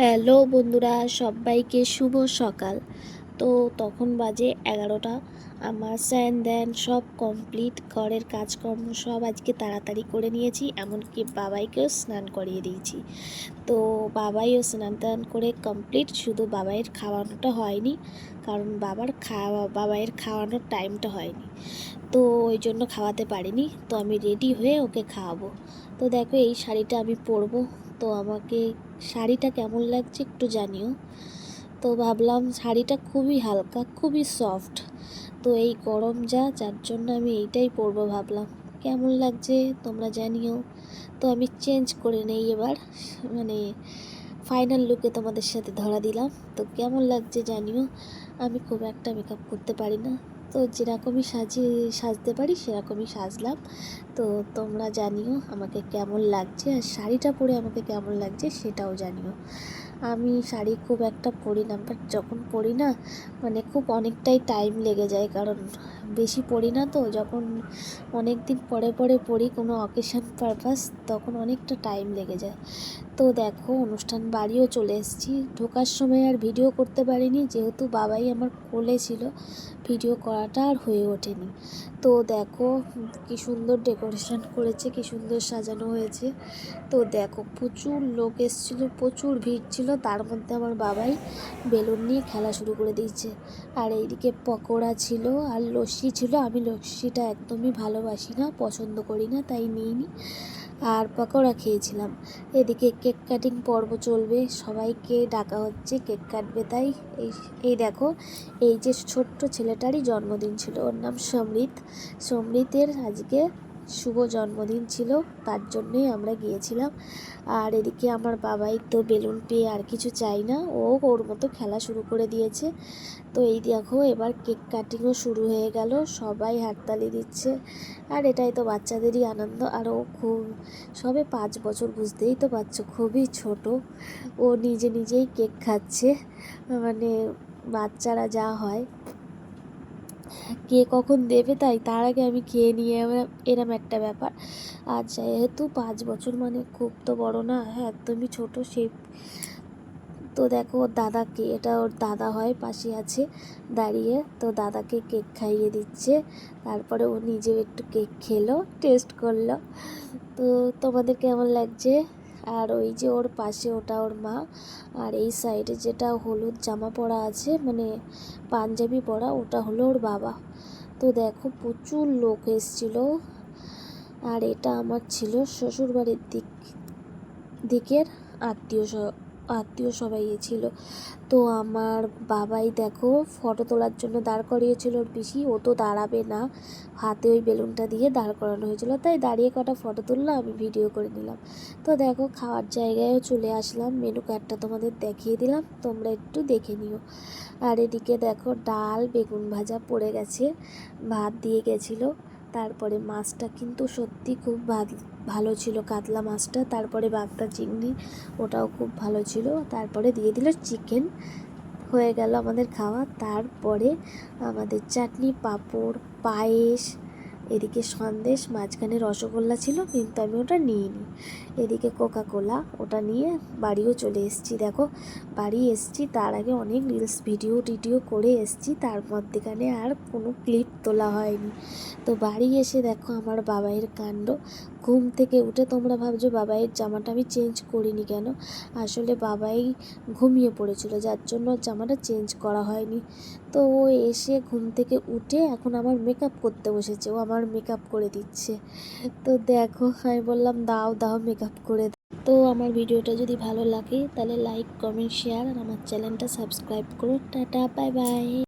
Hello বন্ধুরা, সবাইকে শুভ সকাল। তো তখন বাজে 11টা। আমার স্নান ধ্যান সব কমপ্লিট, ঘরের কাজকর্ম সব আজকে তাড়াতাড়ি করে নিয়েছি, এমনকি বাবাইকেও স্নান করিয়ে দিয়েছি। তো বাবাইও স্নান টান করে কমপ্লিট, শুধু বাবাইয়ের খাওয়ানোটা হয়নি, কারণ বাবাইয়ের খাওয়ানোর টাইমটা হয়নি, তো ওই জন্য খাওয়াতে পারিনি। তো আমি রেডি হয়ে ওকে খাওয়াবো। তো দেখো, এই শাড়িটা আমি পরবো, তো আমাকে শাড়িটা কেমন লাগছে একটু জানিও। তো ভাবলাম শাড়িটা খুবই হালকা, খুবই সফট, তো এই গরম যার জন্য আমি এইটাই পরবো ভাবলাম। কেমন লাগছে তোমরা জানিও। তো আমি চেঞ্জ করে নেই এবার, মানে ফাইনাল লুকে তোমাদের সাথে ধরা দিলাম। তো কেমন লাগছে জানিও। আমি খুব একটা মেকআপ করতে পারি না, তো যেরকমই সাজতে পারি সেরকমই সাজলাম। তো তোমরা জানিও আমাকে কেমন লাগছে, আর শাড়িটা পরে আমাকে কেমন লাগছে সেটাও জানিও। আমি শাড়ি খুব একটা পরি না, বাট যখন পরি না, মানে খুব অনেকটাই টাইম লেগে যায়, কারণ বেশি পরি না, তো যখন অনেক দিন পরে পরে পরি কোনো অকেশন পারপাস, তখন অনেকটা টাইম লেগে যায়। তো দেখো, অনুষ্ঠান বাড়িও চলে এসেছি। ঢোকার সময় আর ভিডিও করতে পারিনি, যেহেতু বাবাই আমার কোলে ছিল, ভিডিও করাটা আর হয়ে ওঠেনি। তো দেখো কি সুন্দর ডেকোরেশন করেছে, কি সুন্দর সাজানো হয়েছে। তো দেখো, প্রচুর লোক এসেছিলো, প্রচুর ভিড় ছিল, তার মধ্যে আমার বাবাই বেলুন নিয়ে খেলা শুরু করে দিয়েছে। আর এইদিকে পকোড়া ছিল আর লস্যি ছিল। আমি লস্যিটা একদমই ভালোবাসি না, পছন্দ করি না, তাই নিইনি। আর পকোড়া খেয়েছিলাম। এদিকে কেক কাটিং পর্ব চলবে, সবাইকে ডাকা হচ্ছে, কেক কাটবে। তাই এই দেখো, এই যে ছোট্ট ছেলেটারই জন্মদিন ছিল, ওর নাম সমৃদ্ধের আজকে শুভ জন্মদিন ছিল, তার জন্যই আমরা গিয়েছিলাম। আর এদিকে আমার বাবাই তো বেলুন পেয়ে আর কিছু চাই না, ও ওর মতো খেলা শুরু করে দিয়েছে। তো এই দেখো, এবার কেক কাটিংও শুরু হয়ে গেল, সবাই হাততালি দিচ্ছে। আর এটাই তো বাচ্চাদেরই আনন্দ। আর ও খুব সবে 5 বছর, বুঝতেই তো পারছো, খুবই ছোট। ও নিজেই কেক খাচ্ছে, মানে বাচ্চারা যা হয়, কে কখন দেবে তাই তার আগে আমি খেয়ে নিয়ে, এরম একটা ব্যাপার। আর যেহেতু 5 বছর মানে খুব তো বড় না, হ্যাঁ একদমই ছোট সেই। তো দেখো, ওর দাদাকে, এটা ওর দাদা হয়, পাশে আছে দাঁড়িয়ে, তো দাদাকে কেক খাইয়ে দিচ্ছে। তারপরে ও নিজেও একটু কেক খেলো, টেস্ট করলো। তো তোমাদের কেমন লাগছে? আর ওই যে ওর পাশে, ওটা ওর মা। আর এই সাইডে যেটা হলুদ জামা পরা আছে, মানে পাঞ্জাবি পরা, ওটা হলো ওর বাবা। তো দেখো, প্রচুর লোক এসেছিলো। আর এটা আমার ছিল শ্বশুরবাড়ির দিকের আত্মীয় সবাই ছিল। তো আমার বাবাই দেখো ফটো তোলার জন্য দাঁড় করিয়েছিল ওর পিসি, ও তো দাঁড়াবে না, হাতে ওই বেলুনটা দিয়ে দাঁড় করানো হয়েছিল, তাই দাঁড়িয়ে কটা ফটো তুললো, আমি ভিডিও করে নিলাম। তো দেখো, খাওয়ার জায়গায়ও চলে আসলাম, মেনু কার্ডটা তোমাদের দেখিয়ে দিলাম, তোমরা একটু দেখে নিও। আর এদিকে দেখো, ডাল বেগুন ভাজা পড়ে গেছে, ভাত দিয়ে গেছিলো। তারপরে মাছটা কিন্তু সত্যি খুব ভালো ছিল, কাতলা মাছটা। তারপরে বাগদা চিংড়ি, ওটাও খুব ভালো ছিল। তারপরে দিয়ে দিল চিকেন। হয়ে গেল আমাদের খাওয়া। তারপরে আমাদের চাটনি, পাঁপড়, পায়েস, এদিকে সন্দেশ, মাঝখানে রসগোল্লা ছিল, কিন্তু আমি ওটা নিইনি। এদিকে কোকা কোলা, ওটা নিয়ে বাড়িও চলে এসেছি। দেখো, বাড়ি এসেছি, তার আগে অনেক রিলস ভিডিও করে এসেছি, তার মধ্যেখানে আর কোনো ক্লিপ তোলা হয়নি। তো বাড়ি এসে দেখো আমার বাবাইয়ের কাণ্ড। ঘুম থেকে উঠে তোমরা ভাবছো বাবাইয়ের জামাটা আমি চেঞ্জ করিনি কেন, আসলে বাবাই ঘুমিয়ে পড়েছিল, যার জন্য জামাটা চেঞ্জ করা হয়নি। তো ও এসে ঘুম থেকে উঠে এখন আমার মেকআপ করতে বসেছে, ও আমার মেকআপ করে দিচ্ছে। তো দেখো, আমি বললাম দাও দাও মেকআপ করে দাও। তো আমার ভিডিওটা যদি ভালো লাগে তাহলে লাইক কমেন্ট শেয়ার, আর আমার চ্যানেলটা সাবস্ক্রাইব করো। Tata, bye bye.